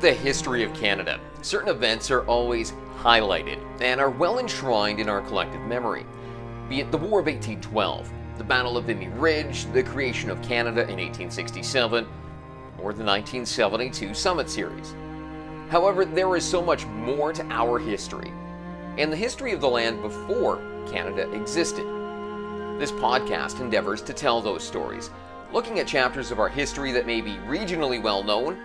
the history of Canada, certain events are always highlighted and are well enshrined in our collective memory. Be it the War of 1812, the Battle of Vimy Ridge, the creation of Canada in 1867, or the 1972 Summit Series. However, there is so much more to our history, and the history of the land before Canada existed. This podcast endeavors to tell those stories, looking at chapters of our history that may be regionally well known,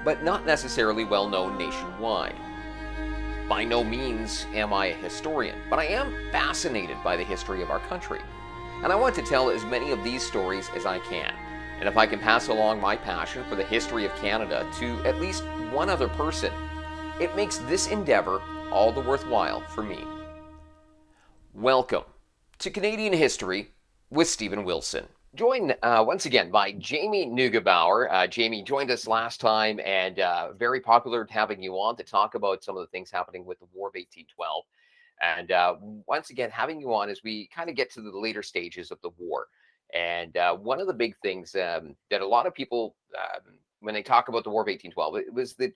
but not necessarily well known nationwide. By no means am I a historian, but I am fascinated by the history of our country, and I want to tell as many of these stories as I can. And if I can pass along my passion for the history of Canada to at least one other person, it makes this endeavor all the worthwhile for me. Welcome to Canadian History with Stephen Wilson. Joined once again by Jamie Neugebauer. Jamie joined us last time, and very popular having you on to talk about some of the things happening with the War of 1812. And once again, having you on as we kind of get to the later stages of the war. And one of the big things that a lot of people, when they talk about the War of 1812, it was the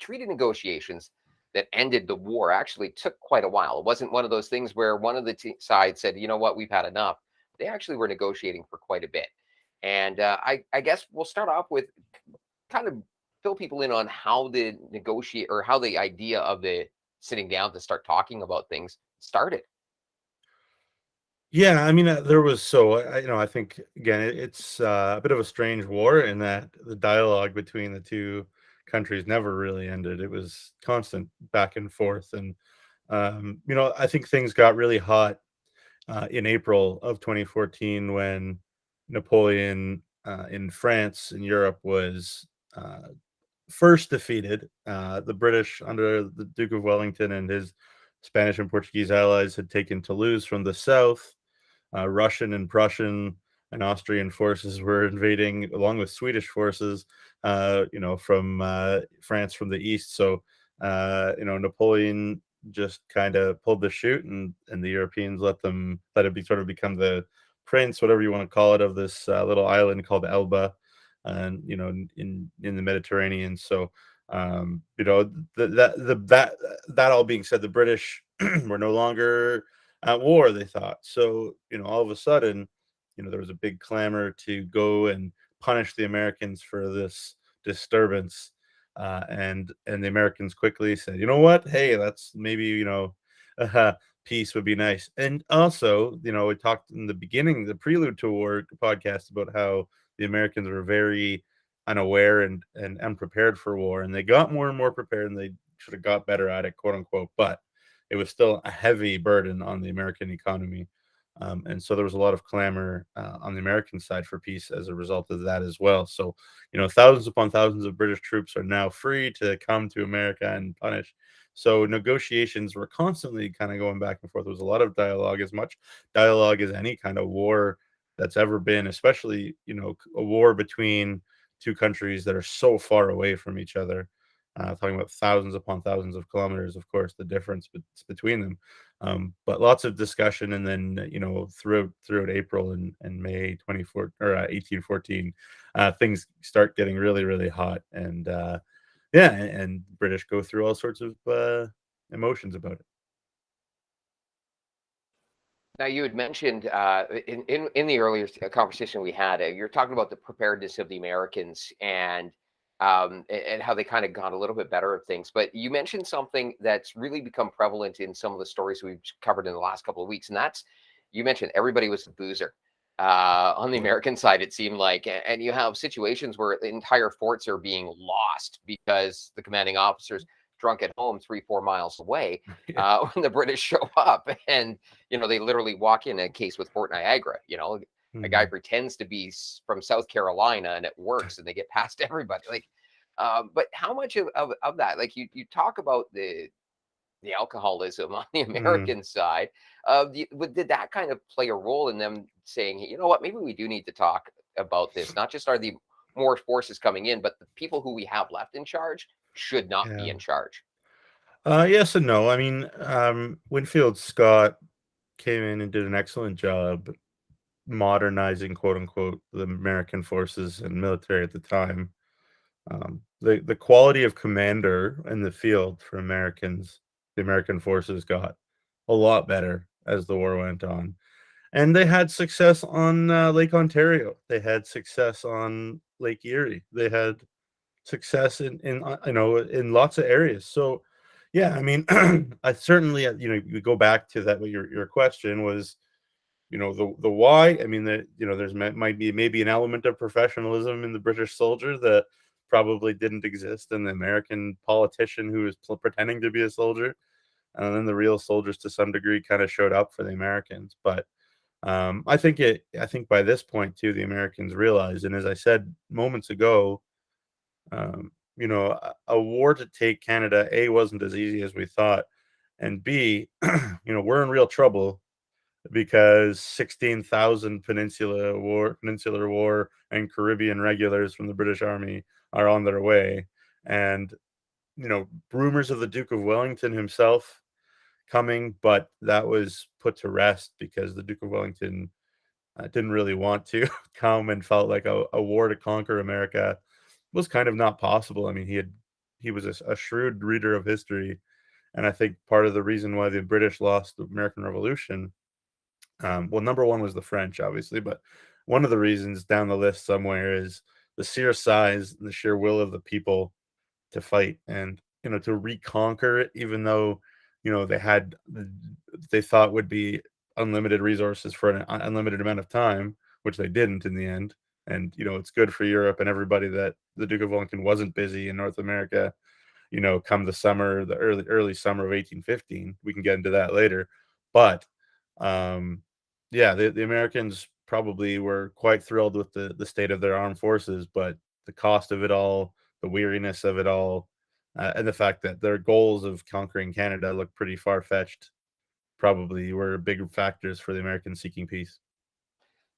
treaty negotiations that ended the war actually took quite a while. It wasn't one of those things where one of the sides said, you know what, we've had enough. They actually were negotiating for quite a bit. And I guess we'll start off with kind of fill people in on how the negotiate or how the idea of the sitting down to start talking about things started. Yeah, I mean, there was I think again it's a bit of a strange war in that the dialogue between the two countries never really ended. It was constant back and forth, and I think things got really hot in April of 2014 when Napoleon in France and Europe was first defeated. The British under the Duke of Wellington and his Spanish and Portuguese allies had taken Toulouse from the south. Russian and Prussian and Austrian forces were invading, along with Swedish forces, from France from the east. So, Napoleon just kind of pulled the chute, and the Europeans let it become the prince, whatever you want to call it, of this little island called Elba, and in the Mediterranean. So, that all being said, the British were no longer at war, they thought. So, all of a sudden, there was a big clamor to go and punish the Americans for this disturbance. And the Americans quickly said, you know what? Hey, that's maybe, peace would be nice. And also, we talked in the beginning, the Prelude to War podcast, about how the Americans were very unaware and unprepared for war. And they got more and more prepared, and they should have got better at it, quote unquote. But it was still a heavy burden on the American economy. And so there was a lot of clamor on the American side for peace as a result of that as well. So, thousands upon thousands of British troops are now free to come to America and punish. So negotiations were constantly kind of going back and forth. There was a lot of dialogue, as much dialogue as any kind of war that's ever been, especially, a war between two countries that are so far away from each other. Talking about thousands upon thousands of kilometers, of course, the difference between them. But lots of discussion, and then throughout April and May 1814, things start getting really, really hot, and and British go through all sorts of emotions about it. Now, you had mentioned in the earlier conversation we had, you're talking about the preparedness of the Americans and how they kind of got a little bit better at things. But you mentioned something that's really become prevalent in some of the stories we've covered in the last couple of weeks, and that's you mentioned everybody was a boozer on the American side. It seemed like, and you have situations where entire forts are being lost because the commanding officers drunk at home 3-4 miles away when the British show up, and they literally walk in a case with Fort Niagara. A guy pretends to be from South Carolina and it works, and they get past everybody. But how much of that, like you talk about the alcoholism on the American side, did that kind of play a role in them saying, you know what, maybe we do need to talk about this? Not just are the more forces coming in, but the people who we have left in charge should not be in charge. Yes and no. I mean, Winfield Scott came in and did an excellent job modernizing, quote unquote, the American forces and military at the time. The quality of commander in the field for Americans, the American forces got a lot better as the war went on. And they had success on Lake Ontario. They had success on Lake Erie. They had success in lots of areas. So, yeah, I mean, I certainly you go back to that. What your question was, the why. I mean, that there's might be maybe an element of professionalism in the British soldier that probably didn't exist in the American politician who was pretending to be a soldier, and then the real soldiers to some degree kind of showed up for the Americans. But I think by this point too, the Americans realized, and as I said moments ago, a war to take Canada, A, wasn't as easy as we thought, and B, we're in real trouble because 16,000 Peninsular War and Caribbean regulars from the British Army are on their way, and rumors of the Duke of Wellington himself coming, but that was put to rest because the Duke of Wellington didn't really want to come and felt like a war to conquer America was kind of not possible. I mean, he was a shrewd reader of history, and I think part of the reason why the British lost the American Revolution, well, number one was the French, obviously, but one of the reasons down the list somewhere is the sheer size and the sheer will of the people to fight and to reconquer it, even though they thought would be unlimited resources for an unlimited amount of time, which they didn't in the end. And it's good for Europe and everybody that the Duke of Wellington wasn't busy in North America. Come the summer, the early summer of 1815, we can get into that later. But yeah, the Americans probably were quite thrilled with the state of their armed forces, but the cost of it all, the weariness of it all, and the fact that their goals of conquering Canada looked pretty far-fetched probably were big factors for the Americans seeking peace.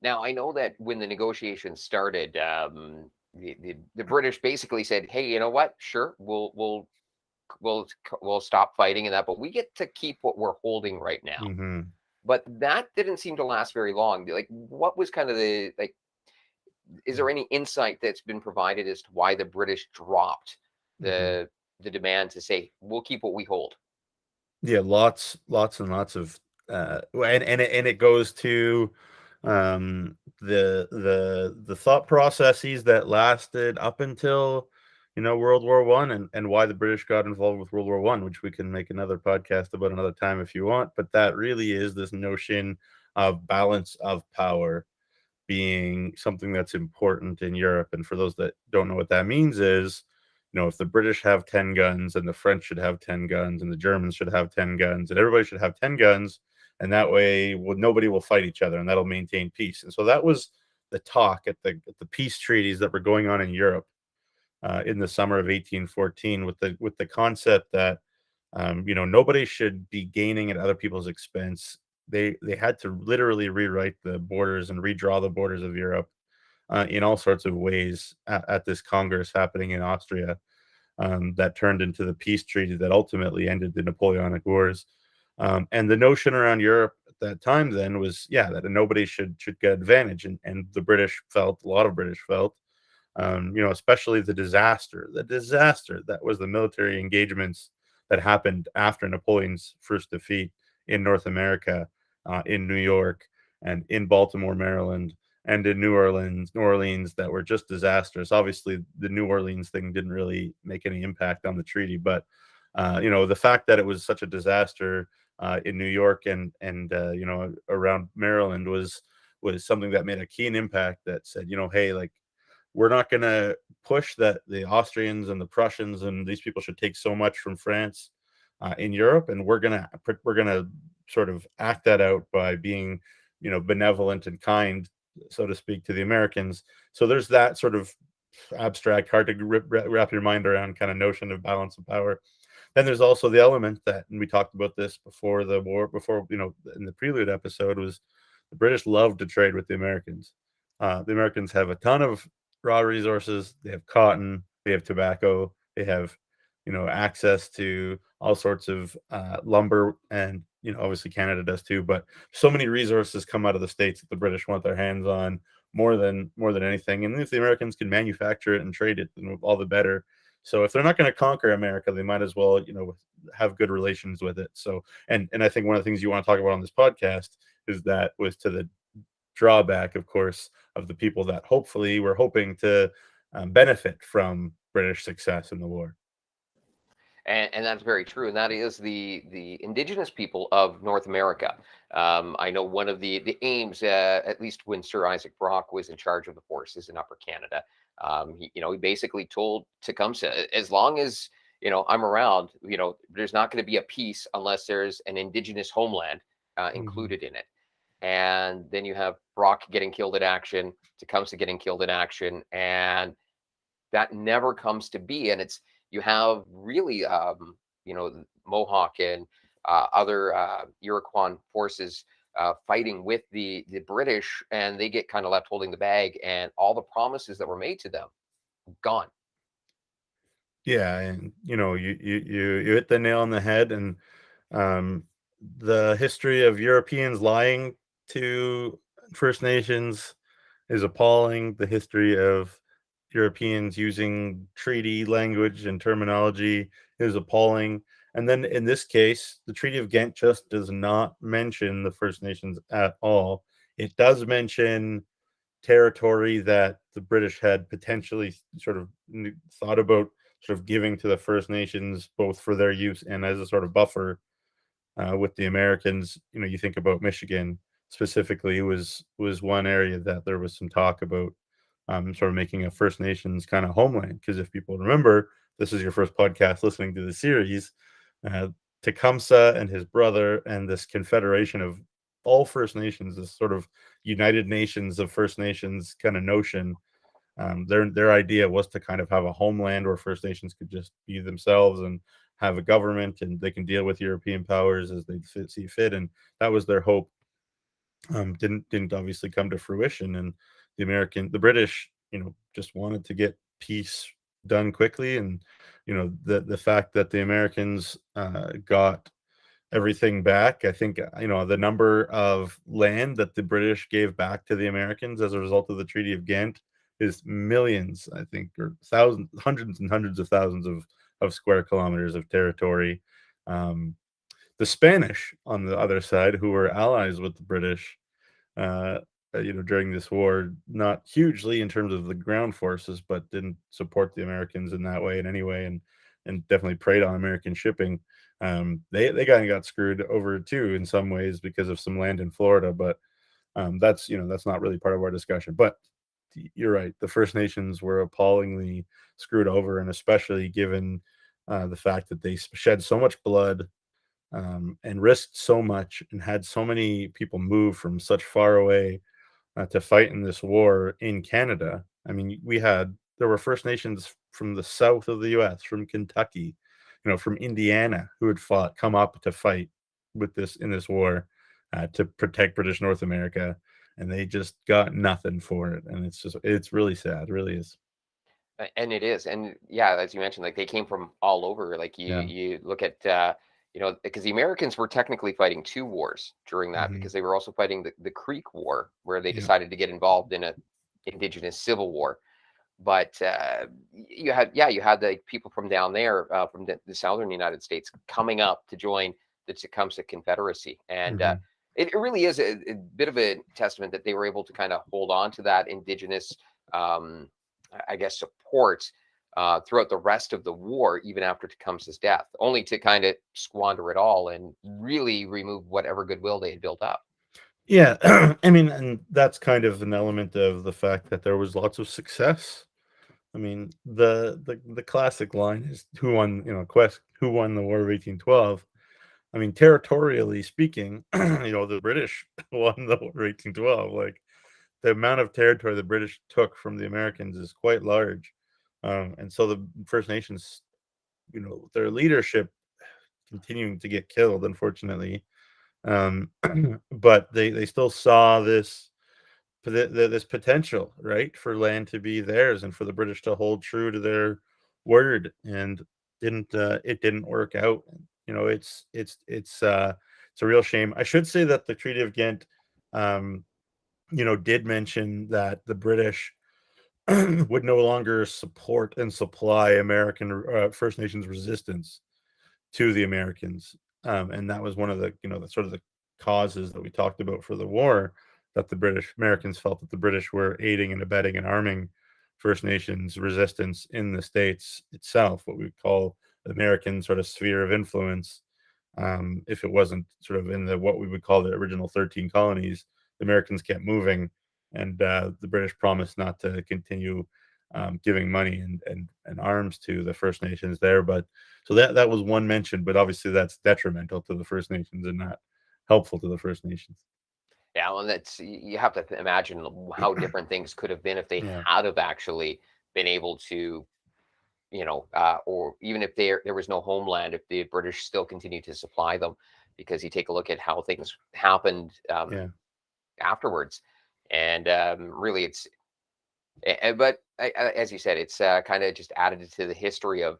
Now, I know that when the negotiations started, the British basically said, "Hey, you know what? Sure, we'll stop fighting and that, but we get to keep what we're holding right now." Mm-hmm. But that didn't seem to last very long. Like, what was kind of is there any insight that's been provided as to why the British dropped Mm-hmm. the demand to say, "We'll keep what we hold"? Yeah, lots and lots of it goes to the thought processes that lasted up until World War One, and why the British got involved with World War One, which we can make another podcast about another time if you want. But that really is this notion of balance of power being something that's important in Europe. And for those that don't know what that means is, if the British have 10 guns and the French should have 10 guns and the Germans should have 10 guns and everybody should have 10 guns, and that way nobody will fight each other and that'll maintain peace. And so that was the talk at the peace treaties that were going on in Europe in the summer of 1814 with the concept that nobody should be gaining at other people's expense. They had to literally rewrite the borders and redraw the borders of Europe in all sorts of ways at this Congress happening in Austria that turned into the peace treaty that ultimately ended the Napoleonic Wars. And the notion around Europe at that time then was, that nobody should get advantage, and the British felt, a lot of British felt, especially the disaster that was the military engagements that happened after Napoleon's first defeat in North America, in New York and in Baltimore, Maryland, and in New Orleans, that were just disastrous. Obviously, the New Orleans thing didn't really make any impact on the treaty, but the fact that it was such a disaster in New York and around Maryland was something that made a keen impact. That said, hey, like, we're not going to push that the Austrians and the Prussians and these people should take so much from France in Europe, and we're gonna sort of act that out by being, benevolent and kind, so to speak, to the Americans. So there's that sort of abstract, hard to wrap your mind around kind of notion of balance of power. Then there's also the element that, and we talked about this before the war, in the prelude episode, was the British love to trade with the Americans. The Americans have a ton of raw resources. They have cotton, they have tobacco, they have, access to all sorts of lumber, and obviously Canada does too. But so many resources come out of the States that the British want their hands on. more than anything. And if the Americans can manufacture it and trade it, then all the better. So if they're not going to conquer America, they might as well, have good relations with it. So, and I think one of the things you want to talk about on this podcast is that was to the drawback, of course, of the people that hopefully were hoping to benefit from British success in the war. And that's very true, and that is the indigenous people of North America. I know one of the aims, at least when Sir Isaac Brock was in charge of the forces in Upper Canada, he basically told Tecumseh, as long as I'm around, there's not going to be a peace unless there's an indigenous homeland included in it. And then you have Brock getting killed in action, Tecumseh getting killed in action, and that never comes to be. And you have really, Mohawk and other Iroquois forces fighting with the British, and they get kind of left holding the bag, and all the promises that were made to them gone. Yeah, and you hit the nail on the head, and the history of Europeans lying to First Nations is appalling. The history of Europeans using treaty language and terminology is appalling. And then in this case, the Treaty of Ghent just does not mention the First Nations at all. It does mention territory that the British had potentially sort of thought about sort of giving to the First Nations, both for their use and as a sort of buffer with the Americans. You think about Michigan specifically was one area that there was some talk about sort of making a First Nations kind of homeland. Because if people remember, this is your first podcast listening to the series, Tecumseh and his brother and this confederation of all First Nations, this sort of United Nations of First Nations kind of notion. Their idea was to kind of have a homeland where First Nations could just be themselves and have a government, and they can deal with European powers as they see fit. And that was their hope. Didn't obviously come to fruition, and the British, just wanted to get peace done quickly. And the fact that the Americans got everything back, I think the number of land that the British gave back to the Americans as a result of the Treaty of Ghent is millions, I think, or thousands, hundreds and hundreds of thousands of square kilometers of territory. The Spanish, on the other side, who were allies with the British, during this war, not hugely in terms of the ground forces, but didn't support the Americans in that way in any way, and definitely preyed on American shipping. They kind of got screwed over too in some ways because of some land in Florida, but that's not really part of our discussion. But you're right, the First Nations were appallingly screwed over, and especially given the fact that they shed so much blood and risked so much and had so many people move from such far away to fight in this war in Canada. I mean, there were First Nations from the south of the U.S., from Kentucky, from Indiana, who had come up to fight in this war to protect British North America, and they just got nothing for it. And it's really sad, it really is. And it is, and yeah, as you mentioned, like they came from all over. Like you look at because the Americans were technically fighting two wars during that, Mm-hmm. because they were also fighting the Creek War, where they Yeah. decided to get involved in a indigenous civil war. But you had the people from down there, from the southern United States, coming up to join the Tecumseh Confederacy. And Mm-hmm. it really is a bit of a testament that they were able to kind of hold on to that indigenous, I guess, support throughout the rest of the war, even after Tecumseh's death, only to kind of squander it all and really remove whatever goodwill they had built up. Yeah, I mean, and that's kind of an element of the fact that there was lots of success. I mean, the classic line is who won, who won the War of 1812. I mean, territorially speaking, the British won the War of 1812. Like, the amount of territory the British took from the Americans is quite large. And so the First Nations, their leadership continuing to get killed, unfortunately. But they still saw this potential, right, for land to be theirs and for the British to hold true to their word, and it didn't work out. It's a real shame. I should say that the Treaty of Ghent did mention that the British would no longer support and supply American First Nations resistance to the Americans, and that was one of the the sort of the causes that we talked about for the war, that the British Americans felt that the British were aiding and abetting and arming First Nations resistance in the States itself, what we would call the American sort of sphere of influence. If it wasn't sort of in the what we would call the original 13 colonies, the Americans kept moving, and the British promised not to continue giving money and arms to the First Nations there. But so that was one mention, but obviously that's detrimental to the First Nations and not helpful to the First Nations. Yeah, well, that's you have to imagine how different things could have been if they Yeah. had have actually been able to, or even if there was no homeland, if the British still continued to supply them, because you take a look at how things happened Yeah. afterwards, and really, but as you said, it's kind of just added to the history of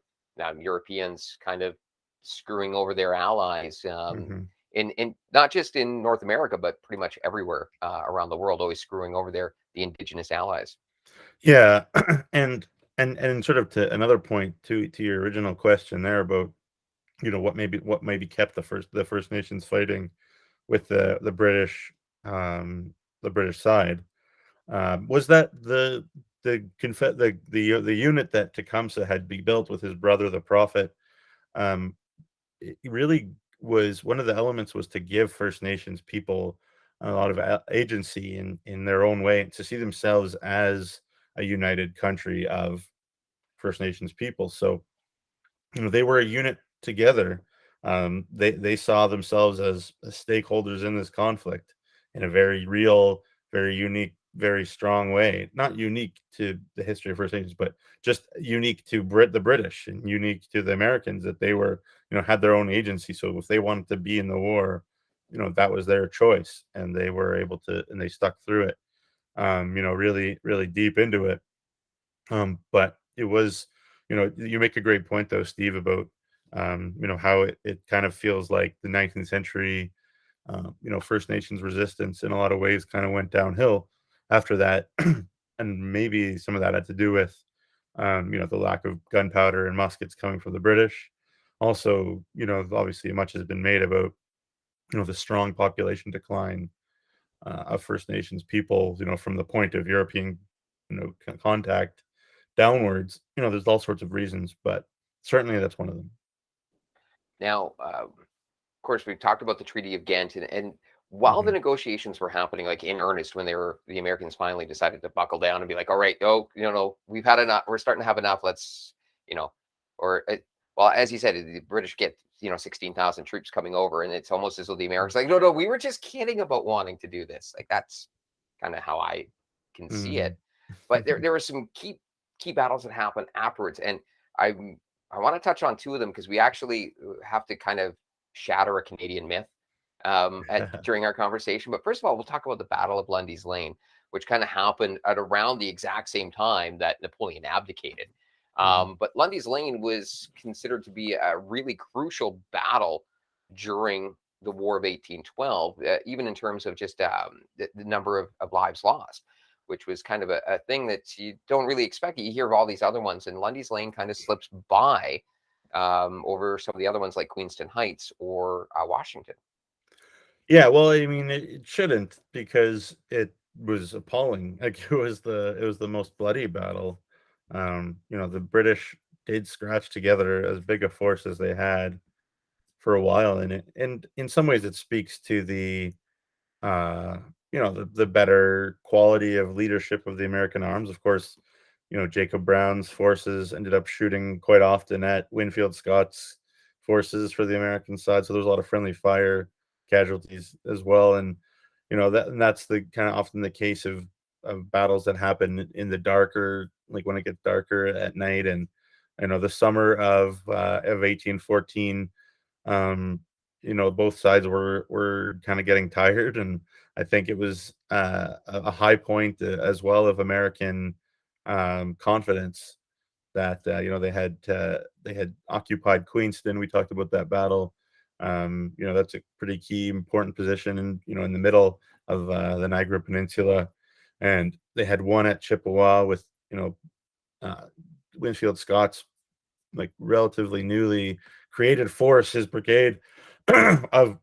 Europeans kind of screwing over their allies. Hmm. In not just in North America, but pretty much everywhere around the world, always screwing over the indigenous allies. Yeah. And sort of to another point to your original question there about what maybe kept the First Nations fighting with the British side, was that the unit that Tecumseh had built with his brother the Prophet. um, it really was one of the elements was to give First Nations people a lot of agency in their own way, to see themselves as a united country of First Nations people. So they were a unit together. They saw themselves as stakeholders in this conflict in a very real, very unique, very strong way. Not unique to the history of First Nations, but just unique to the British and unique to the Americans, that they were, had their own agency. So if they wanted to be in the war, that was their choice, and they were able to, and they stuck through it. Really, really deep into it. But it was, you make a great point though, Steve, about how it kind of feels like the 19th century, First Nations resistance in a lot of ways kind of went downhill after that. And maybe some of that had to do with, the lack of gunpowder and muskets coming from the British. Also, obviously much has been made about, the strong population decline of First Nations people, from the point of European, contact downwards. There's all sorts of reasons, but certainly that's one of them. Now, of course, we've talked about the Treaty of Ghent, and while the Hmm. negotiations were happening, like in earnest, when the Americans finally decided to buckle down and be like, "All right, oh, we've had enough. We're starting to have enough. Let's, you know," or well, as you said, the British get 16,000 troops coming over, and it's almost as though the Americans like, "No, no, we were just kidding about wanting to do this." Like that's kind of how I can see Mm. it. But there were some key battles that happened afterwards, and I I want to touch on two of them because we actually have to kind of shatter a Canadian myth during our conversation. But first of all, we'll talk about the Battle of Lundy's Lane, which kind of happened at around the exact same time that Napoleon abdicated. Mhm. But Lundy's Lane was considered to be a really crucial battle during the War of 1812, even in terms of just the number of lives lost, which was kind of a thing that you don't really expect. You hear of all these other ones, and Lundy's Lane kind of slips by over some of the other ones like Queenston Heights or Washington. Yeah, well, I mean, it shouldn't, because it was appalling. Like it was the most bloody battle. The British did scratch together as big a force as they had for a while, and in some ways it speaks to uh, the better quality of leadership of the American arms. Of course, Jacob Brown's forces ended up shooting quite often at Winfield Scott's forces for the American side, so there's a lot of friendly fire casualties as well. And that's the kind of often the case of battles that happen in the darker, like when it gets darker at night. And the summer of 1814, um, both sides were kind of getting tired, and I think it was a high point as well of American confidence, that they had occupied Queenston. We talked about that battle. That's a pretty key important position, in in the middle the Niagara Peninsula, and they had one at Chippewa with Winfield Scott's like relatively newly created force, his brigade of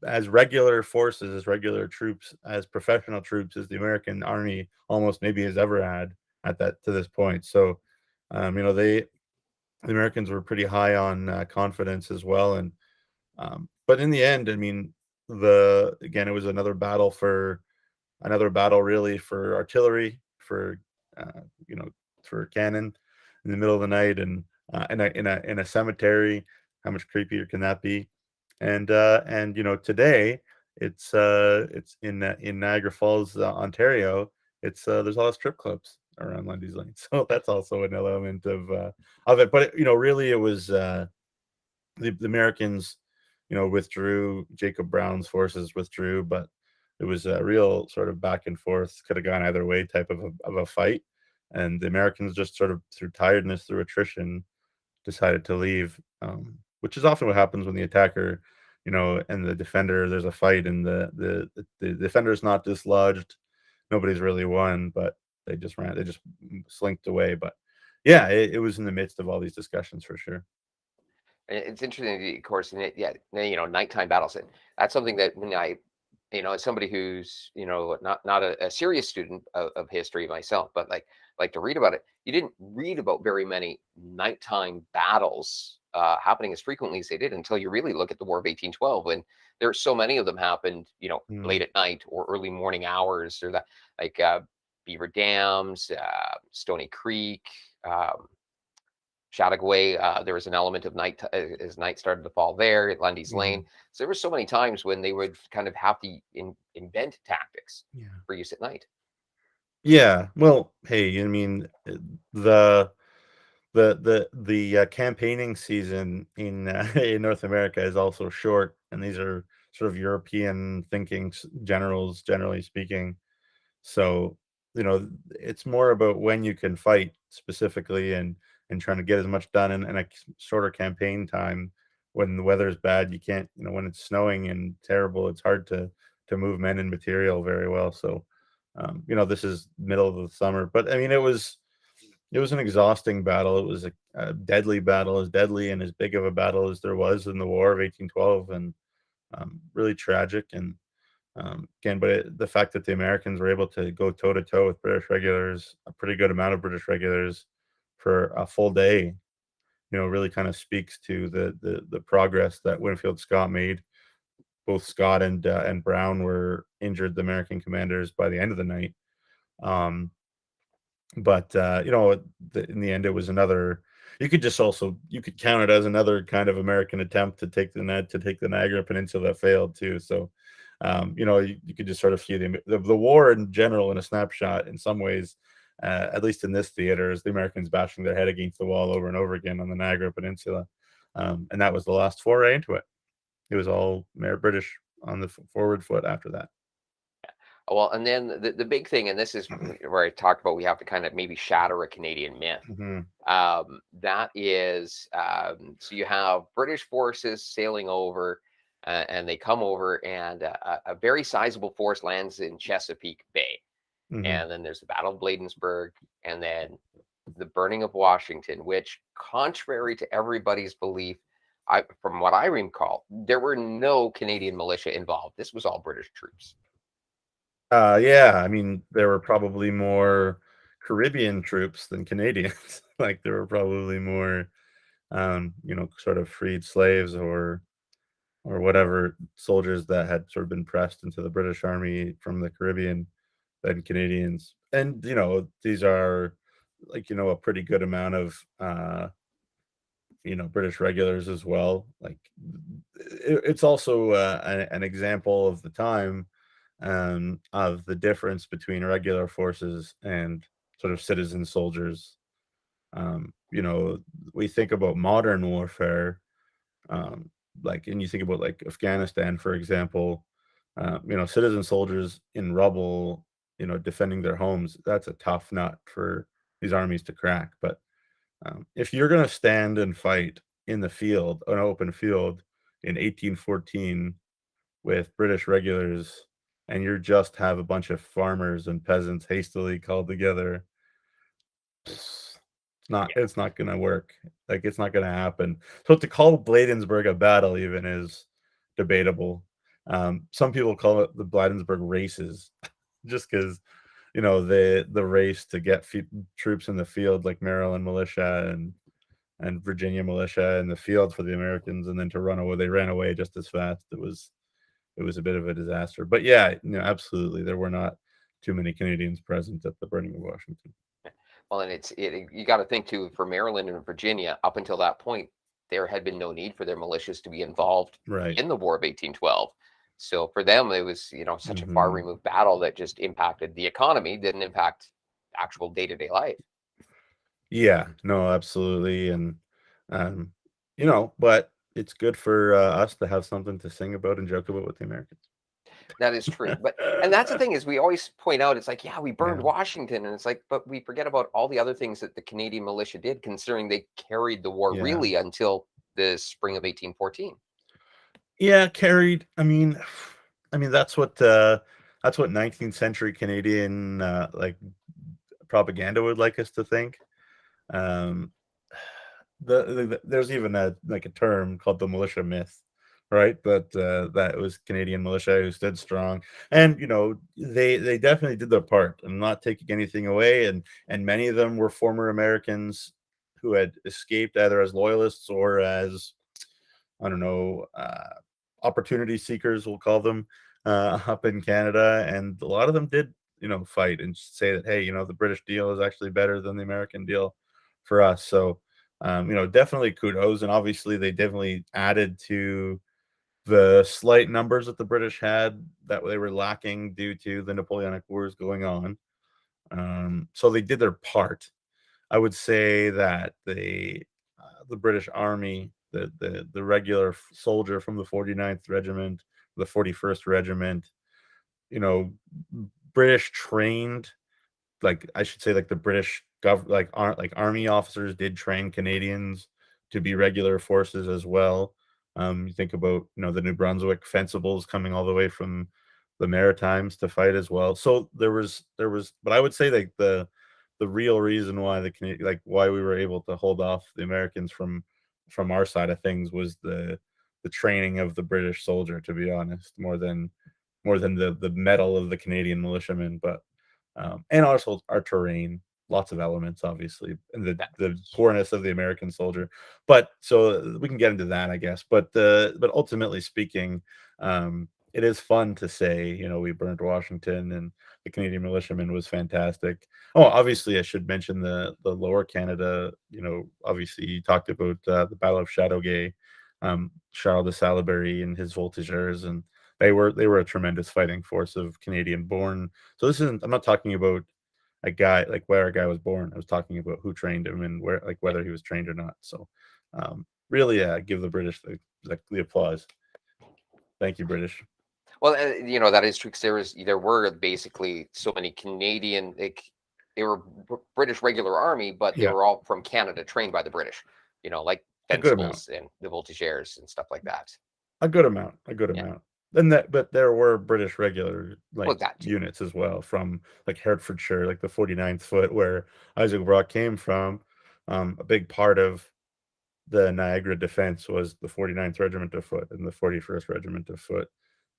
as regular forces, as regular troops, as professional troops as the American Army almost maybe has ever had at that to this point. So, the Americans were pretty high on confidence as well, and but in the end, I mean, it was another battle really for artillery, for uh, you know, for cannon in the middle of the night, and in a cemetery. How much creepier can that be? And today it's in Niagara Falls, Ontario. It's there's a lot of strip clubs around Lundy's Lane, so that's also an element of it. But really, it was the Americans, withdrew. Jacob Brown's forces withdrew, but it was a real sort of back and forth, could have gone either way type of a fight. And the Americans just sort of through tiredness, through attrition, decided to leave, which is often what happens when the attacker, and the defender, there's a fight and the defender is not dislodged. Nobody's really won, but they just slinked away. But yeah, it was in the midst of all these discussions for sure. It's interesting, of course, and nighttime battles. That's something that when I, as somebody who's, not a serious student of history myself, but like to read about it, you didn't read about very many nighttime battles happening as frequently as they did until you really look at the War of 1812, when there's so many of them happened, late at night or early morning hours, or that, like Beaver Dams, Stony Creek, Chateauguay, there was an element of night as night started to fall there at Lundy's Lane. So there were so many times when they would kind of have to invent tactics for use at night. Yeah. Well, hey, I mean, the campaigning season in in North America is also short, and these are sort of European thinking generals, generally speaking. So, it's more about when you can fight specifically, and trying to get as much done in a shorter campaign time. When the weather's bad, you can't, when it's snowing and terrible, it's hard to move men and material very well. So, this is middle of the summer, but I mean, it was an exhausting battle. It was a deadly battle, as deadly and as big of a battle as there was in the War of 1812, and really tragic. And again, but the fact that the Americans were able to go toe to toe with British regulars, a pretty good amount of British regulars, for a full day, really kind of speaks to the progress that Winfield Scott made. Both Scott and Brown were injured, the American commanders, by the end of the night. But in the end, it was another. You could count it as another kind of American attempt to take the Niagara Peninsula that failed too. So, you could just sort of see the war in general in a snapshot. In some ways, at least in this theater, is the Americans bashing their head against the wall over and over again on the Niagara Peninsula, and that was the last foray into it. It was all British on the forward foot after that. Well, and then the big thing, and this is where I talked about, we have to kind of maybe shatter a Canadian myth. That is, so you have British forces sailing over, and they come over, and a very sizable force lands in Chesapeake Bay. And then there's the Battle of Bladensburg, and then the burning of Washington, which, contrary to everybody's belief, from what I recall, there were no Canadian militia involved. This was all British troops. Yeah, I mean, there were probably more Caribbean troops than Canadians. Like, there were probably more, sort of freed slaves or whatever soldiers that had sort of been pressed into the British Army from the Caribbean than Canadians. And, these are like, a pretty good amount of, British regulars as well. Like, it's also an example of the time, of the difference between regular forces and sort of citizen soldiers. We think about modern warfare, and you think about like Afghanistan, for example. Citizen soldiers in rubble, defending their homes. That's a tough nut for these armies to crack. But if you're going to stand and fight in the field, an open field, in 1814 with British regulars and you just have a bunch of farmers and peasants hastily called together, it's not gonna work. Like, it's not gonna happen. So to call Bladensburg a battle even is debatable. Some people call it the Bladensburg races, just because the race to get troops in the field, like Maryland militia and Virginia militia in the field for the Americans, and then to run away. They ran away just as fast. It was a bit of a disaster. But yeah, absolutely, there were not too many Canadians present at the burning of Washington. Well, and you got to think too, for Maryland and Virginia, up until that point, there had been no need for their militias to be involved Right. in the War of 1812. So for them, it was, such a far removed battle that just impacted the economy, didn't impact actual day-to-day life. Yeah, no, absolutely. And, um, but it's good for us to have something to sing about and joke about with the Americans. That is true. And that's the thing is we always point out, it's like, yeah, we burned Yeah. Washington. And it's like, but we forget about all the other things that the Canadian militia did, considering they carried the war Yeah. really until the spring of 1814. Yeah, carried. I mean, that's what 19th century Canadian like propaganda would like us to think. Um, there's even a term called the Militia Myth, right? That was Canadian militia who stood strong, and they definitely did their part. I'm not taking anything away, and many of them were former Americans who had escaped either as loyalists or as, I don't know, opportunity seekers, we'll call them, up in Canada, and a lot of them did fight and say that, hey, the British deal is actually better than the American deal for us. So definitely kudos, and obviously they definitely added to the slight numbers that the British had that they were lacking due to the Napoleonic Wars going on. So they did their part. I would say that the British Army, the regular soldier from the 49th Regiment, the 41st Regiment, British trained, I should say, the British army officers did train Canadians to be regular forces as well. You think about the New Brunswick fencibles coming all the way from the Maritimes to fight as well. So there was, but I would say the real reason why why we were able to hold off the Americans from our side of things was the training of the British soldier, to be honest, more than the metal of the Canadian militiamen. But and also our terrain, lots of elements, obviously, and the poorness of the American soldier. But so we can get into that, I guess. But ultimately speaking, it is fun to say, we burned Washington and the Canadian militiaman was fantastic. Oh, obviously, I should mention the Lower Canada. Obviously, you talked about the Battle of Châteauguay, Charles de Salaberry and his voltigeurs, and they were a tremendous fighting force of Canadian born. So I'm not talking about a guy, where a guy was born. I was talking about who trained him and whether he was trained or not. So really, give the British the applause. Thank you, British. Well, that is true, because there were basically so many Canadian, they were British regular army, but they were all from Canada, trained by the British, like fencibles and the voltigeurs and stuff like that. A good amount. But there were British regular units as well from Hertfordshire, the 49th Foot, where Isaac Brock came from. A big part of the Niagara defense was the 49th Regiment of Foot and the 41st Regiment of Foot,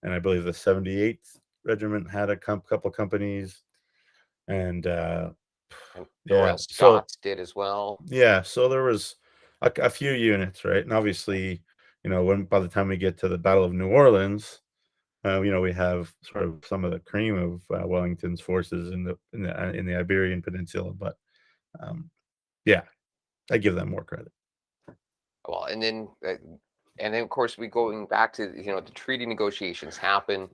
and I believe the 78th Regiment had a couple companies, and the Royal Scots did as well. Yeah, so there was a few units, right? And obviously, by the time we get to the Battle of New Orleans, we have sort of some of the cream of Wellington's forces in the Iberian Peninsula. But yeah, I give them more credit. Well, and then of course we going back to the treaty negotiations happen,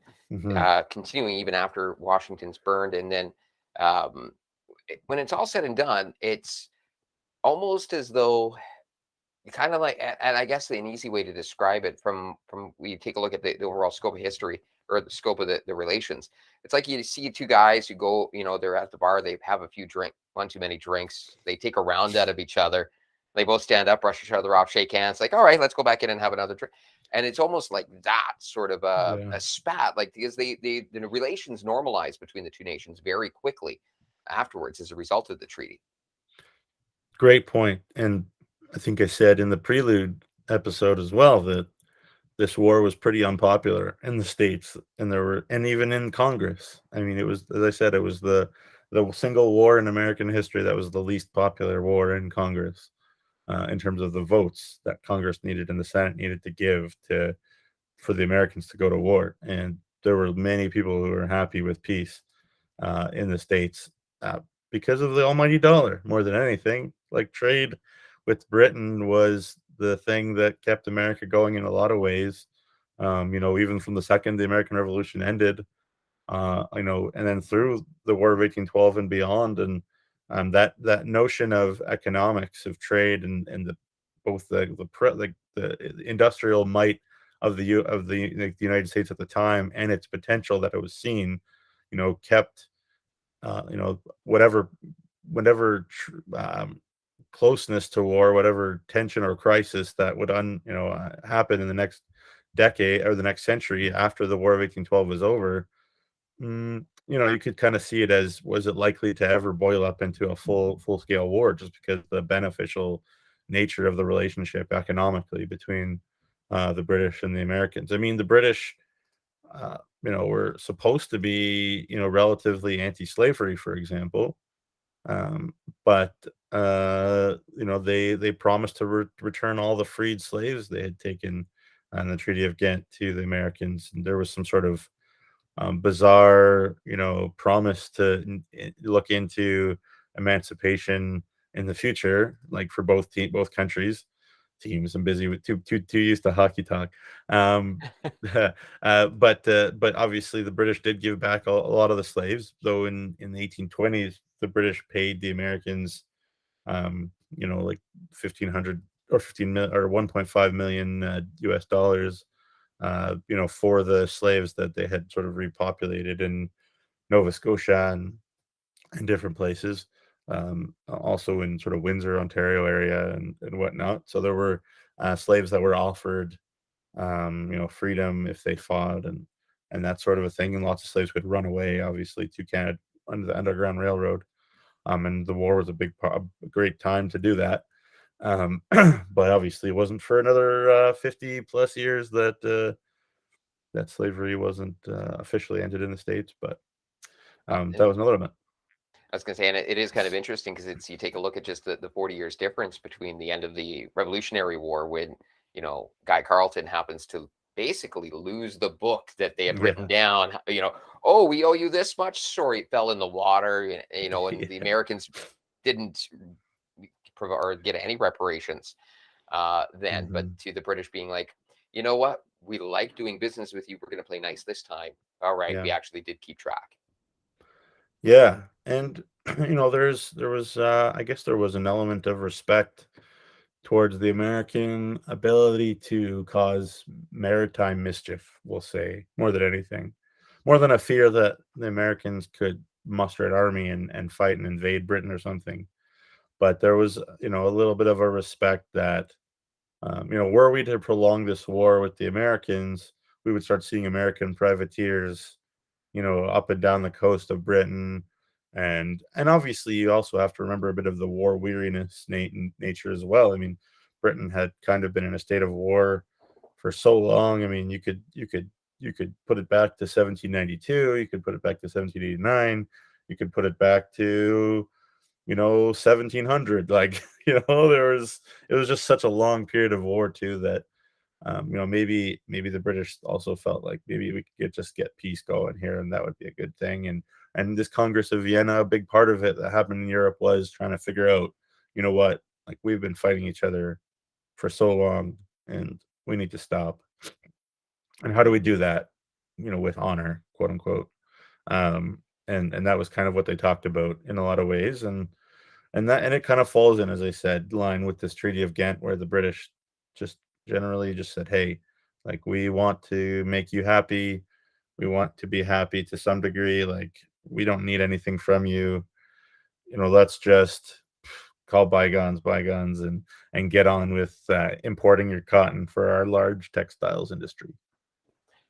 continuing even after Washington's burned, and then when it's all said and done, it's almost as though kind of and I guess an easy way to describe it from we take a look at the overall scope of history, or the scope of the relations. It's like you see two guys who go, they're at the bar, they have a few one too many drinks, they take a round out of each other, they both stand up, brush each other off, shake hands, like, all right, let's go back in and have another drink. And it's almost like that sort of Yeah. a spat, like because the relations normalized between the two nations very quickly afterwards as a result of the treaty. Great point. And I think I said in the prelude episode as well that this war was pretty unpopular in the States, and even in Congress. I mean, it was, as I said, it was the single war in American history that was the least popular war in Congress, in terms of the votes that Congress needed and the Senate needed to give for the Americans to go to war. And there were many people who were happy with peace, in the States, uh, because of the almighty dollar more than anything. Like, trade with Britain was the thing that kept America going in a lot of ways. Even from the second the American Revolution ended, and then through the War of 1812 and beyond, and that notion of economics, of trade, and both the industrial might of the United States at the time, and its potential that it was seen, kept, whatever closeness to war, whatever tension or crisis that would happen in the next decade or the next century after the War of 1812 was over. You could kind of see it as, was it likely to ever boil up into a full scale war, just because the beneficial nature of the relationship economically between, the British and the Americans. I mean, the British, were supposed to be, relatively anti-slavery, for example, but they promised to return all the freed slaves they had taken on the Treaty of Ghent to the Americans. And there was some sort of, bizarre, promise to look into emancipation in the future, like for both countries. Teams. I'm busy with too used to hockey talk. Um, but obviously the British did give back a lot of the slaves, though in the 1820s the British paid the Americans, like 1,500 or 15 million or 1.5 million, US dollars, for the slaves that they had sort of repopulated in Nova Scotia and different places, also in sort of Windsor, Ontario area and whatnot. So there were, slaves that were offered, freedom if they fought and that sort of a thing. And lots of slaves would run away, obviously, to Canada under the Underground Railroad. And the war was a great time to do that. But obviously, it wasn't for another, 50 plus years that slavery wasn't, officially ended in the States. But that was another one. I was going to say, and it is kind of interesting because you take a look at just the 40 years difference between the end of the Revolutionary War, when, Guy Carleton happens to basically lose the book that they had written Yeah. down, oh, we owe you this much. Sorry, it fell in the water, and the Yeah. Americans didn't provide or get any reparations, then. But Mhm. to the British being like, you know what? We like doing business with you. We're going to play nice this time. All right. Yeah. We actually did keep track. Yeah. And I guess there was an element of respect towards the American ability to cause maritime mischief, we'll say, more than anything. More than a fear that the Americans could muster an army and fight and invade Britain or something. But there was, a little bit of a respect that, were we to prolong this war with the Americans, we would start seeing American privateers, up and down the coast of Britain. And obviously you also have to remember a bit of the war weariness nature as well. I mean, Britain had kind of been in a state of war for so long. I mean, you could put it back to 1792, you could put it back to 1789, you could put it back to, 1700. Like, it was just such a long period of war too, that, maybe the British also felt like maybe we could just get peace going here, and that would be a good thing. And this Congress of Vienna, a big part of it that happened in Europe was trying to figure out, what, like, we've been fighting each other for so long, and we need to stop. And how do we do that, with honor, quote unquote? And that was kind of what they talked about in a lot of ways. And it kind of falls in, as I said, line with this Treaty of Ghent, where the British just generally just said, hey, like, we want to make you happy, we want to be happy to some degree, like, we don't need anything from you, let's just call bygones bygones and get on with importing your cotton for our large textiles industry.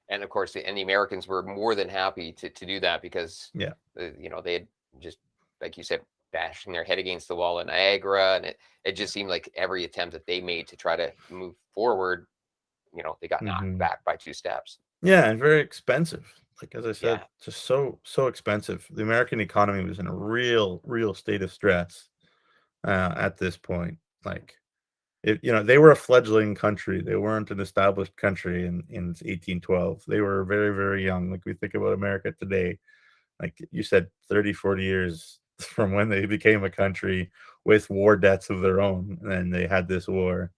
And of course, the Americans were more than happy to do that because, Yeah. They had just, like you said, bashing their head against the wall in Niagara, and it just seemed like every attempt that they made to try to move forward, they got knocked back by 2 steps. Yeah, and very expensive. Like, as I said, Yeah. just so expensive. The American economy was in a real state of stress at this point. Like, they were a fledgling country. They weren't an established country in 1812. They were very, very young. Like, we think about America today, like you said, 30, 40 years from when they became a country with war debts of their own. And they had this war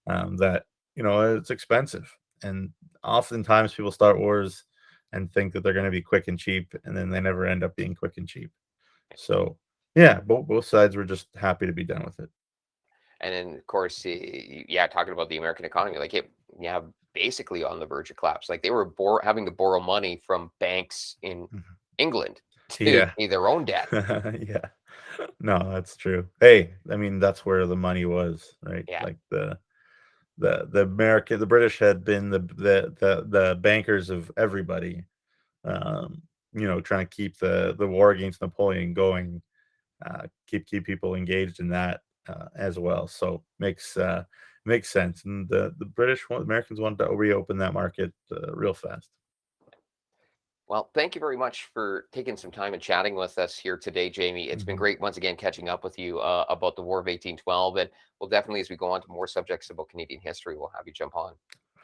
that, it's expensive. And oftentimes people start wars and think that they're going to be quick and cheap, and then they never end up being quick and cheap. So, yeah, both sides were just happy to be done with it. And then, of course, talking about the American economy, like basically on the verge of collapse. Like they were having to borrow money from banks in England to pay their own debt. Yeah, no, that's true. Hey, I mean, that's where the money was, right? Yeah. Like the British had been the bankers of everybody. Trying to keep the war against Napoleon going, keep people engaged in that as well. So makes sense. And the Americans wanted to reopen that market real fast. Well, thank you very much for taking some time and chatting with us here today, Jamie. It's been great once again catching up with you about the War of 1812, and we'll definitely, as we go on to more subjects about Canadian history, we'll have you jump on.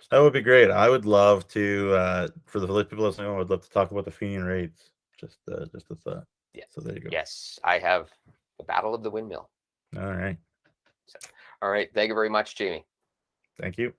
That would be great. I would love to, for the people listening, I would love to talk about the Fenian raids. Just a thought. Yeah. So there you go. Yes, I have the Battle of the Windmill. All right. All right. Thank you very much, Jamie. Thank you.